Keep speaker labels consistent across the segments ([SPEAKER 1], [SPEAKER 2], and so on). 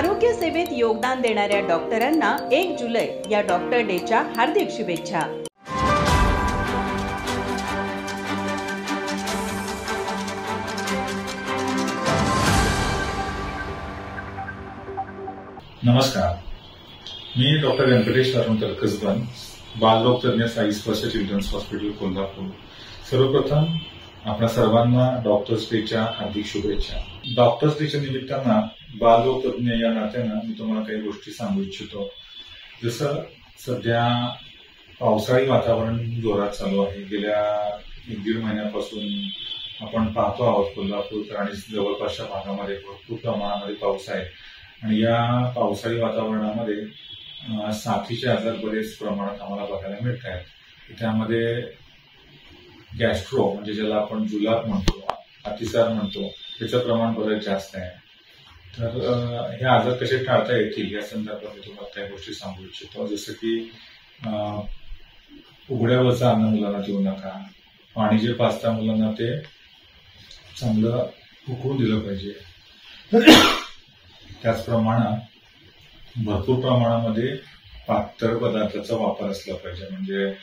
[SPEAKER 1] आरोग्य सेवेत योगदान देणाऱ्या डॉक्टरांना 1 जुलै या डॉक्टर डेच्या हार्दिक शुभेच्छा।
[SPEAKER 2] नमस्कार, मी डॉक्टर व्यंकटेश अरुण कसबन, बालरोग तज्ञ साई स्पर्श चिल्ड्रन्स हॉस्पिटल कोल्हापूर। सर्वप्रथम आपल्या सर्वांना डॉक्टर्स डेच्या हार्दिक शुभेच्छा। डॉक्टर्स डेच्या निमित्तानं बालरोग तज्ञ या नात्यानं मी तुम्हाला काही गोष्टी सांगू इच्छितो। जसं सध्या पावसाळी वातावरण जोरात चालू आहे। गेल्या 1-1.5 महिन्यापासून आपण पाहतो आहोत कोल्हापूर आणि जवळपासच्या भागामध्ये भरपूर प्रमाणामध्ये पाऊस आहे आणि या पावसाळी वातावरणामध्ये साथीचे आजार बरेच प्रमाणात आम्हाला बघायला मिळत आहेत। त्यामध्ये गॅस्ट्रो म्हणजे ज्याला आपण जुलाब म्हणतो, अतिसार म्हणतो, त्याचं प्रमाण बरेच जास्त आहे। तर हे आजार कसे टाळता येतील या संदर्भात मी तुम्हाला काही गोष्टी सांगू इच्छितो। जसं की उघड्यावरचं अन्न मुलांना देऊ नका, पाणी जे पाजता मुलांना ते चांगलं उकळून दिलं पाहिजे। त्याचप्रमाणे भरपूर प्रमाणामध्ये पातळ पदार्थाचा वापर असला पाहिजे, म्हणजे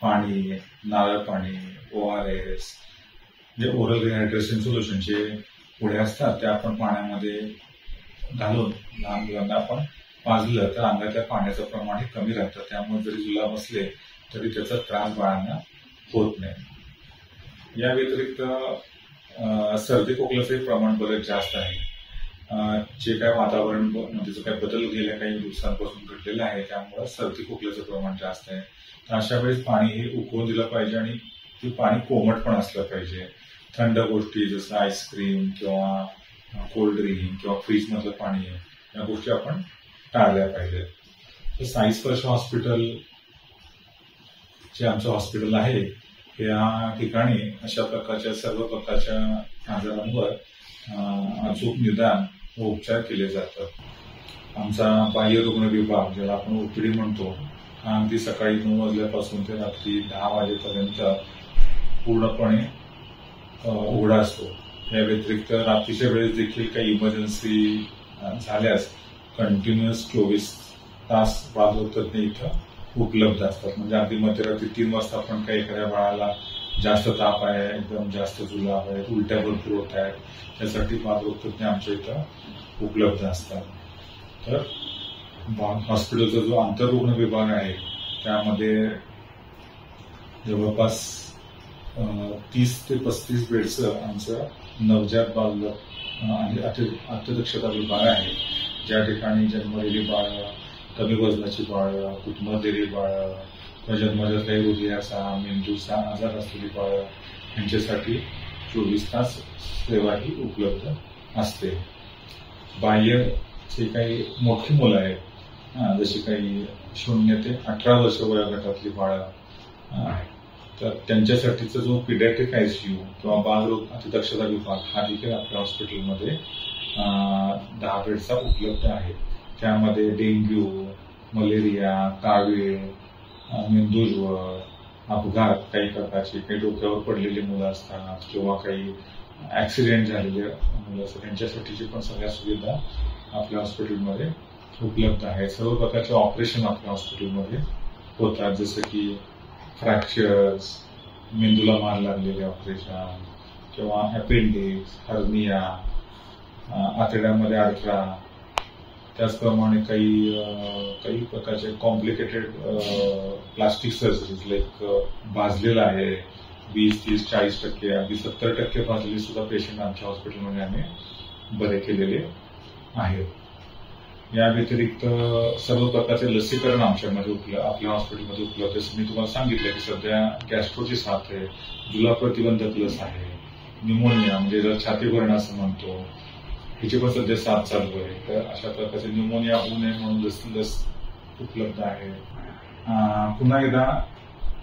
[SPEAKER 2] पाणी, नारळ पाणी, ORS जे ओरल रिहायड्रेशन सोल्युशनचे पुढे असतात ते आपण पाण्यामध्ये घालून लहान मुलांना आपण पाजलं तर अंगातल्या पाण्याचं प्रमाण हे कमी राहतं। त्यामुळे जरी जुलाब असले तरी त्याचा त्रास बाळांना होत नाही। या व्यतिरिक्त सर्दी खोकल्याचे प्रमाण बरेच जास्त आहे। जे काय वातावरण म्हणजे जो काही बदल गेल्या काही दिवसांपासून घडलेला आहे त्यामुळे सर्दी खोकल्याचं प्रमाण जास्त आहे। तर अशा वेळेस पाणी हे उकळून दिलं पाहिजे आणि ते पाणी कोमट पण असलं पाहिजे। थंड गोष्टी जसं आईस्क्रीम किंवा कोल्ड ड्रिंक किंवा फ्रीज मधलं पाणी या गोष्टी आपण टाळल्या पाहिजेत। तर साई स्पर्श हॉस्पिटल जे आमचं हॉस्पिटल आहे या ठिकाणी अशा प्रकारच्या सर्व प्रकारच्या आजारांवर अचूक निदान व उपचार केले जातात। आमचा बाह्य रुग्ण विभाग ज्याला आपण OPD म्हणतो हा अगदी सकाळी 9 वाजल्यापासून ते रात्री 10 वाजेपर्यंत पूर्णपणे उघडा असतो। या व्यतिरिक्त रात्रीच्या वेळेस देखील काही इमर्जन्सी झाल्यास कंटिन्युअस 24 तास बालरोग तज्ञ इथं उपलब्ध असतात। म्हणजे अगदी मध्यरात्री 3 वाजता पण काही एखाद्या बाळाला जास्त ताप आहे, एकदम जास्त जुलाब आहे, उलट्या भरपूर होत आहेत, त्यासाठी बालरोग तज्ञ आमच्या इथं उपलब्ध असतात। तर हॉस्पिटलचा जो आंतररुग्ण विभाग आहे त्यामध्ये जवळपास 30 ते 35 बेडचं आमचं नवजात बाल आणि अतिदक्षता विभाग आहे, ज्या ठिकाणी जन्मलेली बाळं, कमी वजनाची बाळं, कुटुंबातली बाळं किंवा जन्मजात काही हृदयाचा, मेंदूचा आजार असलेली बाळं यांच्यासाठी 24 तास सेवा ही उपलब्ध असते। बाह्य जे काही मोठी मुलं आहेत जशी काही 0 ते 18 वर्ष वयोगटातली बाळं तर त्यांच्यासाठीचा जो पीडियाट्रिक ICU किंवा बालरोग अतिदक्षता विभाग हा देखील आपल्या हॉस्पिटलमध्ये 10 बेडचा उपलब्ध आहे। त्यामध्ये डेंग्यू, मलेरिया, कावीळ, मेंदूज्वर, अपघात काही प्रकारचे, काही डोक्यावर पडलेली मुलं असतात किंवा काही ऍक्सिडेंट झालेले मुलं असतात त्यांच्यासाठीची पण सगळ्या सुविधा आपल्या हॉस्पिटलमध्ये उपलब्ध आहेत। सर्व प्रकारचे ऑपरेशन आपल्या हॉस्पिटलमध्ये होतात, जसं की फ्रॅक्चर्स, मेंदूला मार लागलेले ऑपरेशन किंवा अपेंडिक्स, हर्निया, आतड्यामध्ये अडथळा, त्याचप्रमाणे काही प्रकारचे कॉम्प्लिकेटेड प्लास्टिक सर्जरीज लाईक भाजलेला आहे 20-30-40%, अगदी 70% भाजलेले सुद्धा पेशंट आमच्या हॉस्पिटलमध्ये आम्ही बरे केलेले आहेत। या व्यतिरिक्त सर्व प्रकारचे लसीकरण आमच्यामध्ये आपल्या हॉस्पिटलमध्ये उपलब्ध। जसं मी तुम्हाला सांगितलं की सध्या गॅस्ट्रोची साथ आहे, जुलाब प्रतिबंधक लस आहे, न्यूमोनिया म्हणजे ज्याला छाती भरणं असं म्हणतो हिची पण सध्या साथ चालू आहे। तर अशा प्रकारचे न्यूमोनिया होऊ नये म्हणून लस उपलब्ध आहे। पुन्हा एकदा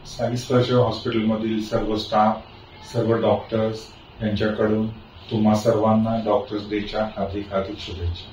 [SPEAKER 2] साई स्पर्श हॉस्पिटलमधील सर्व स्टाफ, सर्व डॉक्टर्स यांच्याकडून तुम्हा सर्वांना डॉक्टर्स डेच्या हार्दिक शुभेच्छा।